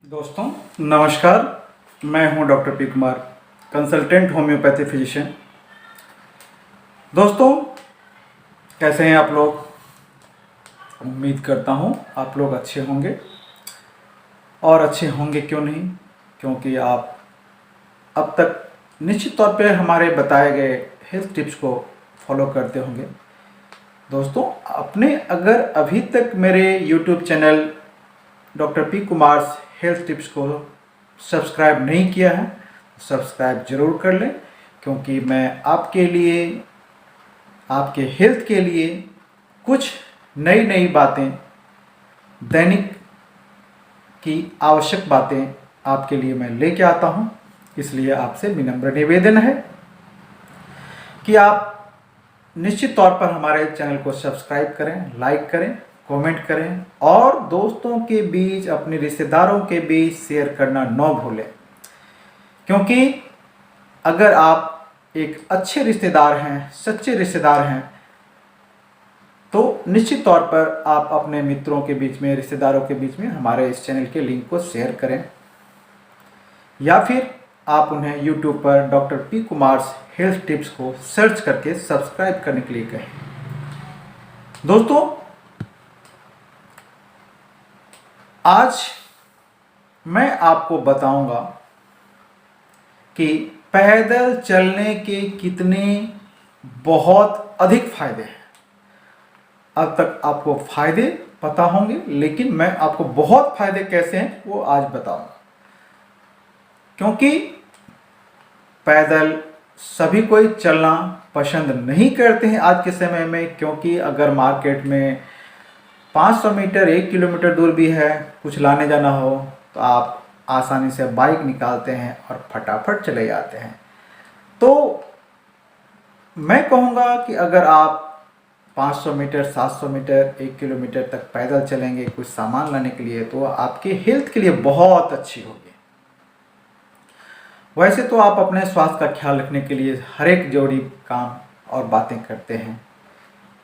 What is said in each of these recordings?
दोस्तों नमस्कार। मैं हूं doctor P Kumar, consultant homeopathy physician. दोस्तों कैसे हैं आप लोग? उम्मीद करता हूं आप लोग अच्छे होंगे, और अच्छे होंगे क्यों नहीं, क्योंकि आप अब तक निश्चित तौर पे हमारे बताए गए हेल्थ टिप्स को फॉलो करते होंगे। दोस्तों आपने अगर अभी तक मेरे YouTube channel doctor P Kumar health tips को सब्सक्राइब नहीं किया है, सब्सक्राइब जरूर कर लें, क्योंकि मैं आपके लिए, आपके हेल्थ के लिए कुछ नई नई बातें, दैनिक की आवश्यक बातें आपके लिए मैं लेके आता हूं। इसलिए आपसे विनम्र निवेदन है कि आप निश्चित तौर पर हमारे चैनल को सब्सक्राइब करें, लाइक करें, कमेंट करें और दोस्तों के बीच, अपने रिश्तेदारों के बीच शेयर करना न भूलें। क्योंकि अगर आप एक अच्छे रिश्तेदार हैं, सच्चे रिश्तेदार हैं, तो निश्चित तौर पर आप अपने मित्रों के बीच में, रिश्तेदारों के बीच में हमारे इस चैनल के लिंक को शेयर करें, या फिर आप उन्हें यूट्यूब पर doctor P Kumar health tips को सर्च करके सब्सक्राइब करने के लिए कहें। दोस्तों आज मैं आपको बताऊंगा कि पैदल चलने के कितने बहुत अधिक फायदे हैं। अब तक आपको फायदे पता होंगे, लेकिन मैं आपको बहुत फायदे कैसे हैं वो आज बताऊंगा। क्योंकि पैदल सभी कोई चलना पसंद नहीं करते हैं आज के समय में, क्योंकि अगर मार्केट में 500 मीटर 1 किलोमीटर दूर भी है, कुछ लाने जाना हो, तो आप आसानी से बाइक निकालते हैं और फटाफट चले जाते हैं। तो मैं कहूँगा कि अगर आप 500 मीटर 700 मीटर 1 किलोमीटर तक पैदल चलेंगे कुछ सामान लाने के लिए, तो आपके हेल्थ के लिए बहुत अच्छी होगी। वैसे तो आप अपने स्वास्थ्य का ख्याल रखने के लिए हर एक जरूरी काम और बातें करते हैं,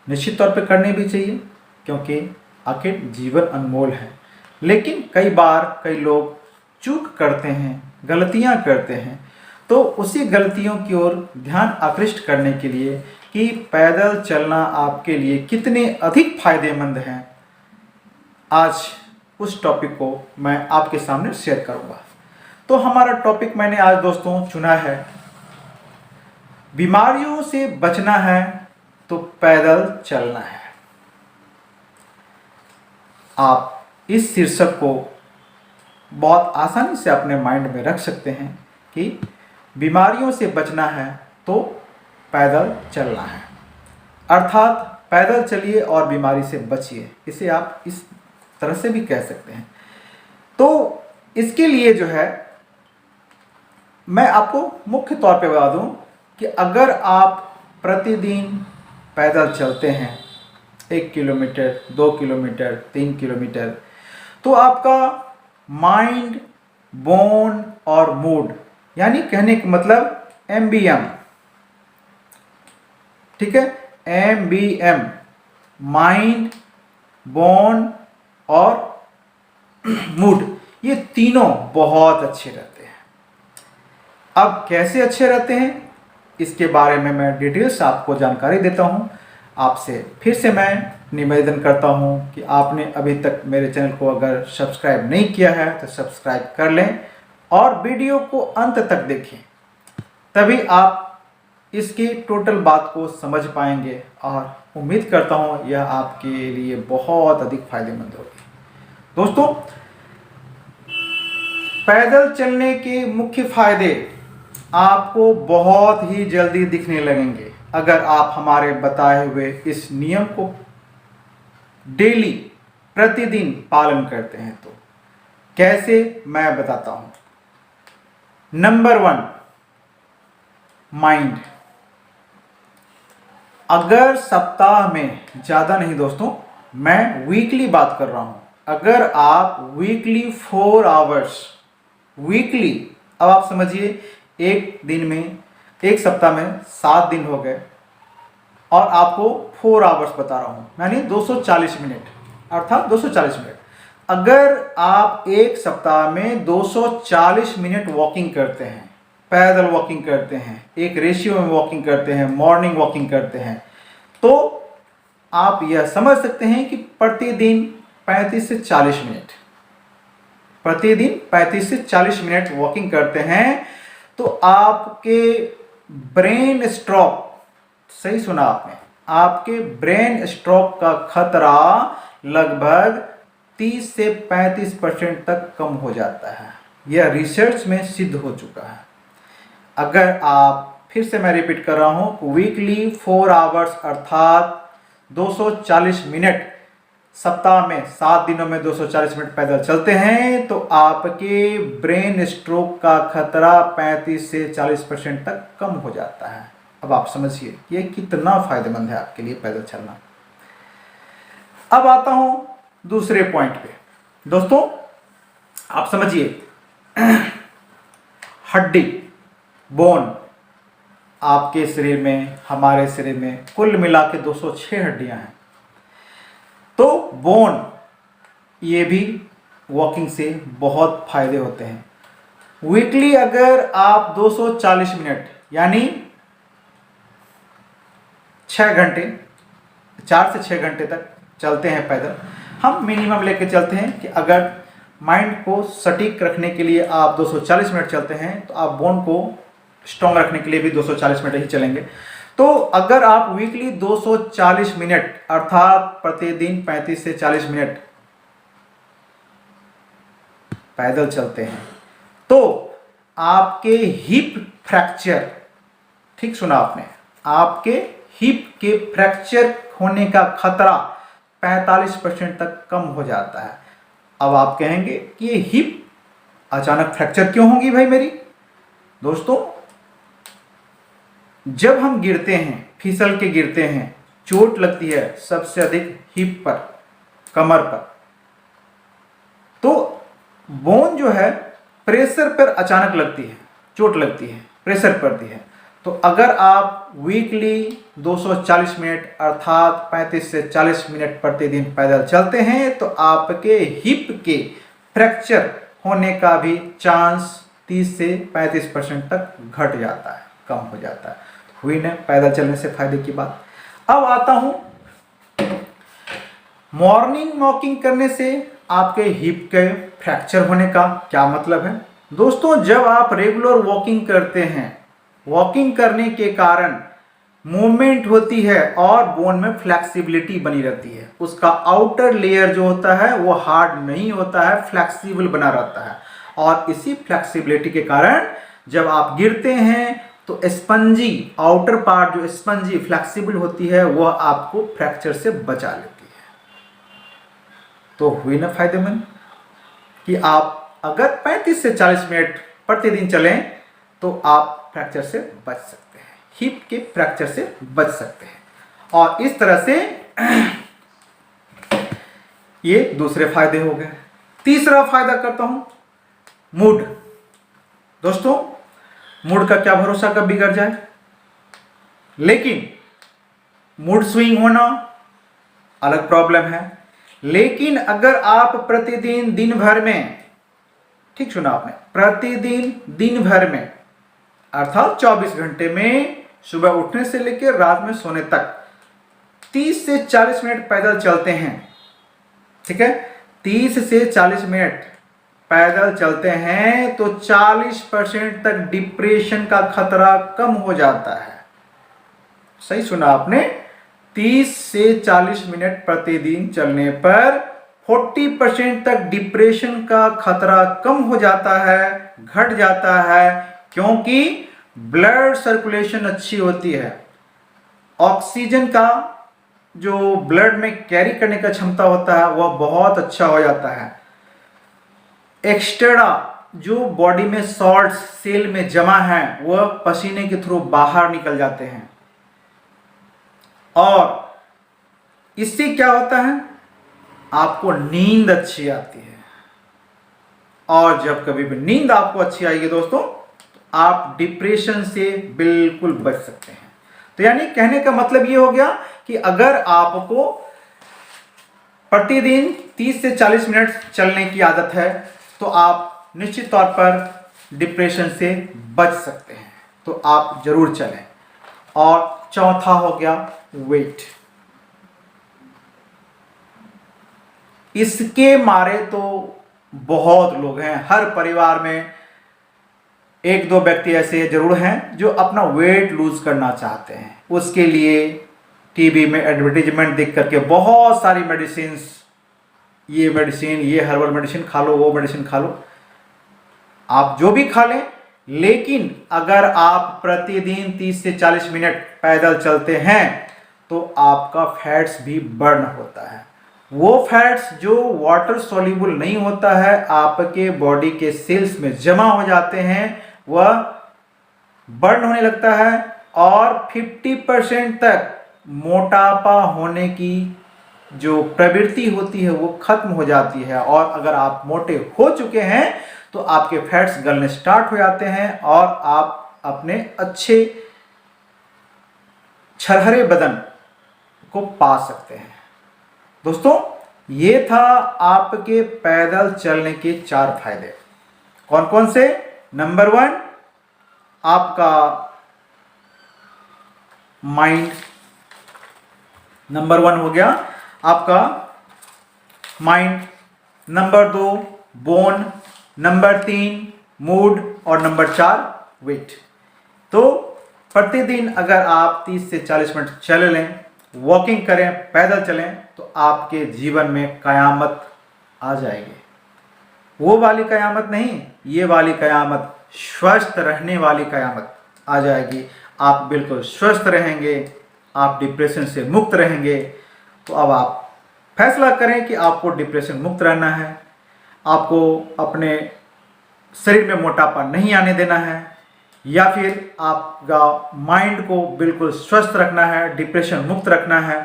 निश्चित तौर पे करनी भी चाहिए, क्योंकि आखिर जीवन अनमोल है। लेकिन कई बार कई लोग चूक करते हैं, गलतियां करते हैं, तो उसी गलतियों की ओर ध्यान आकृष्ट करने के लिए कि पैदल चलना आपके लिए कितने अधिक फायदेमंद हैं, आज उस टॉपिक को मैं आपके सामने शेयर करूंगा। तो हमारा टॉपिक मैंने आज दोस्तों चुना है, बीमारियों से बचना है तो पैदल चलना है। आप इस शीर्षक को बहुत आसानी से अपने माइंड में रख सकते हैं कि बीमारियों से बचना है तो पैदल चलना है, अर्थात पैदल चलिए और बीमारी से बचिए। इसे आप इस तरह से भी कह सकते हैं। तो इसके लिए जो है मैं आपको मुख्य तौर पे बता दूं कि अगर आप प्रतिदिन पैदल चलते हैं 1 किलोमीटर 2 किलोमीटर 3 किलोमीटर, तो आपका माइंड, बोन और मूड, यानी कहने का मतलब MBM, ठीक है, MBM, माइंड, बोन और मूड, ये तीनों बहुत अच्छे रहते हैं। अब कैसे अच्छे रहते हैं इसके बारे में मैं डिटेल्स आपको जानकारी देता हूं। आपसे फिर से मैं निवेदन करता हूं कि आपने अभी तक मेरे चैनल को अगर सब्सक्राइब नहीं किया है तो सब्सक्राइब कर लें और वीडियो को अंत तक देखें, तभी आप इसकी टोटल बात को समझ पाएंगे, और उम्मीद करता हूं यह आपके लिए बहुत अधिक फायदेमंद होगी। दोस्तों पैदल चलने के मुख्य फायदे आपको बहुत ही जल्दी दिखने लगेंगे अगर आप हमारे बताए हुए इस नियम को डेली, प्रतिदिन पालन करते हैं। तो कैसे, मैं बताता हूं। Number 1, mind. अगर सप्ताह में, ज़्यादा नहीं दोस्तों, मैं वीकली बात कर रहा हूं, अगर आप वीकली 4 आवर्स, वीकली, अब आप समझिए एक दिन में, एक सप्ताह में 7 दिन हो गए और आपको 4 आवर्स बता रहा हूं, यानी 240 मिनट, अर्थात 240 मिनट। अगर आप एक सप्ताह में 240 मिनट वॉकिंग करते हैं, पैदल वॉकिंग करते हैं, एक रेशियो में वॉकिंग करते हैं, मॉर्निंग वॉकिंग करते हैं, तो आप यह समझ सकते हैं कि प्रतिदिन 35 से 40 मिनट, प्रतिदिन 35 से 40 मिनट वॉकिंग करते हैं तो आपके ब्रेन स्ट्रोक, सही सुना आपने, आपके ब्रेन स्ट्रोक का खतरा लगभग 30 से 35% तक कम हो जाता है। यह रिसर्च में सिद्ध हो चुका है। अगर आप, फिर से मैं रिपीट कर रहा हूं, वीकली 4 आवर्स अर्थात 240 मिनट, सप्ताह में 7 दिनों में 240 मिनट पैदल चलते हैं तो आपके ब्रेन स्ट्रोक का खतरा 35 से 40% तक कम हो जाता है। अब आप समझिए ये कितना फायदेमंद है आपके लिए पैदल चलना। अब आता हूं दूसरे पॉइंट पे। दोस्तों आप समझिए, हड्डी, बोन, आपके शरीर में, हमारे शरीर में कुल मिला के 206 हड्डियां हैं। तो बोन, ये भी वॉकिंग से बहुत फायदे होते हैं। वीकली अगर आप 240 मिनट यानी 6 घंटे, 4 से 6 घंटे तक चलते हैं पैदल, हम मिनिमम लेके चलते हैं कि अगर माइंड को सटीक रखने के लिए आप 240 मिनट चलते हैं तो आप बोन को स्ट्रॉन्ग रखने के लिए भी 240 मिनट ही चलेंगे। तो अगर आप वीकली 240 मिनट अर्थात प्रतिदिन 35 से 40 मिनट पैदल चलते हैं तो आपके हिप फ्रैक्चर, ठीक सुना आपने, आपके हिप के फ्रैक्चर होने का खतरा 45% तक कम हो जाता है। अब आप कहेंगे कि ये हिप अचानक फ्रैक्चर क्यों होगी भाई मेरी? दोस्तों जब हम गिरते हैं, फिसल के गिरते हैं, चोट लगती है सबसे अधिक हिप पर, कमर पर, तो बोन जो है प्रेशर पर अचानक लगती है, चोट लगती है, प्रेशर पड़ती है। तो अगर आप वीकली 240 मिनट अर्थात 35 से 40 मिनट प्रतिदिन पैदल चलते हैं तो आपके हिप के फ्रैक्चर होने का भी चांस 30 से 35% तक घट जाता है, कम हो जाता है। हुई ना पैदल चलने से फायदे की बात। अब आता हूं, मॉर्निंग वॉकिंग करने से आपके हिप के फ्रैक्चर होने का क्या मतलब है? दोस्तों जब आप रेगुलर वॉकिंग करते हैं, वॉकिंग करने के कारण मूवमेंट होती है और बोन में फ्लेक्सिबिलिटी बनी रहती है। उसका आउटर लेयर जो होता है वो हार्ड नहीं होता है, फ्लेक्सिबल बना रहता है। और इसी फ्लेक्सिबिलिटी के कारण जब आप गिरते हैं तो स्पंजी आउटर पार्ट जो स्पंजी फ्लेक्सिबल होती है वह आपको फ्रैक्चर से बचा लेती है। तो हुई ना फायदेमंद कि आप अगर 35 से 40 मिनट प्रतिदिन चलें तो आप फ्रैक्चर से बच सकते हैं, हिप के फ्रैक्चर से बच सकते हैं। और इस तरह से ये दूसरे फायदे हो गए। तीसरा फायदा करता हूं, मूड। दोस्तों मूड का क्या भरोसा कब बिगड़ जाए, लेकिन मूड स्विंग होना अलग प्रॉब्लम है। लेकिन अगर आप प्रतिदिन दिन भर में, ठीक सुना आपने, प्रतिदिन दिन भर में अर्थात 24 घंटे में सुबह उठने से लेकर रात में सोने तक 30 से 40 मिनट पैदल चलते हैं, ठीक है, 30 से 40 मिनट पैदल चलते हैं तो 40% तक डिप्रेशन का खतरा कम हो जाता है। सही सुना आपने, 30 से 40 मिनट प्रतिदिन चलने पर 40% तक डिप्रेशन का खतरा कम हो जाता है, घट जाता है, क्योंकि ब्लड सर्कुलेशन अच्छी होती है। ऑक्सीजन का जो ब्लड में कैरी करने का क्षमता होता है वह बहुत अच्छा हो जाता है। एक्स्ट्रा जो बॉडी में सॉल्ट सेल में जमा है वह पसीने के थ्रू बाहर निकल जाते हैं। और इससे क्या होता है, आपको नींद अच्छी आती है। और जब कभी भी नींद आपको अच्छी आएगी दोस्तों तो आप डिप्रेशन से बिल्कुल बच सकते हैं। तो यानी कहने का मतलब ये हो गया कि अगर आपको प्रतिदिन 30 से 40 मिनट चलने की आदत है तो आप निश्चित तौर पर डिप्रेशन से बच सकते हैं, तो आप जरूर चलें। और चौथा हो गया वेट। इसके मारे तो बहुत लोग हैं, हर परिवार में एक दो व्यक्ति ऐसे जरूर हैं जो अपना वेट लूज करना चाहते हैं। उसके लिए टीवी में एडवर्टीजमेंट देख करके बहुत सारी मेडिसिन, ये मेडिसिन, ये हर्बल मेडिसिन खा लो, वो मेडिसिन खा लो, आप जो भी खा लें, लेकिन अगर आप प्रतिदिन 30 से 40 मिनट पैदल चलते हैं तो आपका फैट्स भी बर्न होता है। वो फैट्स जो वाटर सॉल्युबल नहीं होता है, आपके बॉडी के सेल्स में जमा हो जाते हैं, वह बर्न होने लगता है और 50% तक मोटापा होने की जो प्रवृत्ति होती है वो खत्म हो जाती है। और अगर आप मोटे हो चुके हैं तो आपके फैट्स गलने स्टार्ट हो जाते हैं और आप अपने अच्छे छरहरे बदन को पा सकते हैं। दोस्तों, ये था आपके पैदल चलने के 4 फायदे। कौन कौन से? नंबर 1, आपका माइंड। नंबर 1 हो गया आपका mind, number 2 bone, number 3 mood और नंबर 4 वेट। तो प्रतिदिन अगर आप 30 से 40 मिनट चल लें, वॉकिंग करें, पैदल चलें, तो आपके जीवन में कयामत आ जाएगी। वो वाली कयामत नहीं, ये वाली कयामत, स्वस्थ रहने वाली कयामत आ जाएगी। आप बिल्कुल स्वस्थ रहेंगे, आप डिप्रेशन से मुक्त रहेंगे। तो अब आप फैसला करें कि आपको डिप्रेशन मुक्त रहना है, आपको अपने शरीर में मोटापा नहीं आने देना है, या फिर आपका माइंड को बिल्कुल स्वस्थ रखना है, डिप्रेशन मुक्त रखना है।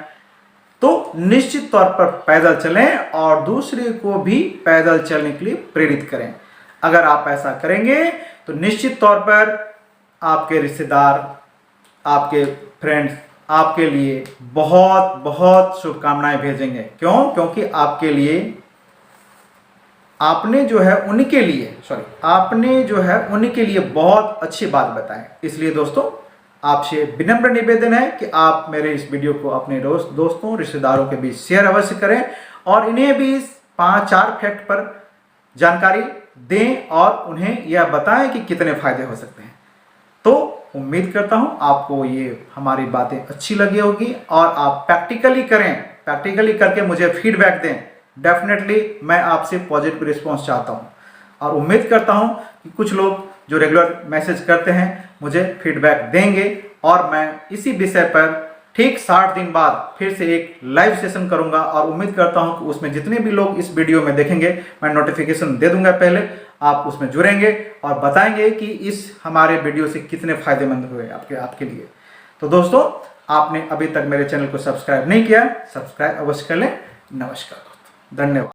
तो निश्चित तौर पर पैदल चलें और दूसरे को भी पैदल चलने के लिए प्रेरित करें। अगर आप ऐसा करेंगे तो निश्चित तौर पर आपके रिश्तेदार, आपके फ्रेंड्स आपके लिए बहुत बहुत शुभकामनाएं भेजेंगे। क्यों? क्योंकि आपके लिए आपने जो है उनके लिए बहुत अच्छी बात बताएं। इसलिए दोस्तों, आपसे विनम्र निवेदन है कि आप मेरे इस वीडियो को अपने दोस्तों, रिश्तेदारों के बीच शेयर अवश्य करें और इन्हें भी 5-4 फैक्ट पर जानकारी दें और उन्हें यह बताएं कि कितने फायदे हो सकते हैं। तो उम्मीद करता हूं आपको ये हमारी बातें अच्छी लगी होगी और आप प्रैक्टिकली करें, प्रैक्टिकली करके मुझे फीडबैक दें। डेफिनेटली मैं आपसे पॉजिटिव रिस्पॉन्स चाहता हूं और उम्मीद करता हूं कि कुछ लोग जो रेगुलर मैसेज करते हैं मुझे फीडबैक देंगे और मैं इसी विषय पर ठीक 60 दिन बाद फिर से एक लाइव सेशन करूंगा। और उम्मीद करता हूं कि उसमें जितने भी लोग इस वीडियो में देखेंगे, मैं नोटिफिकेशन दे दूंगा, पहले आप उसमें जुड़ेंगे और बताएंगे कि इस हमारे वीडियो से कितने फायदेमंद हुए आपके लिए। तो दोस्तों, आपने अभी तक मेरे चैनल को सब्सक्राइब नहीं किया, सब्सक्राइब अवश्य कर लें। नमस्कार दोस्तों, धन्यवाद।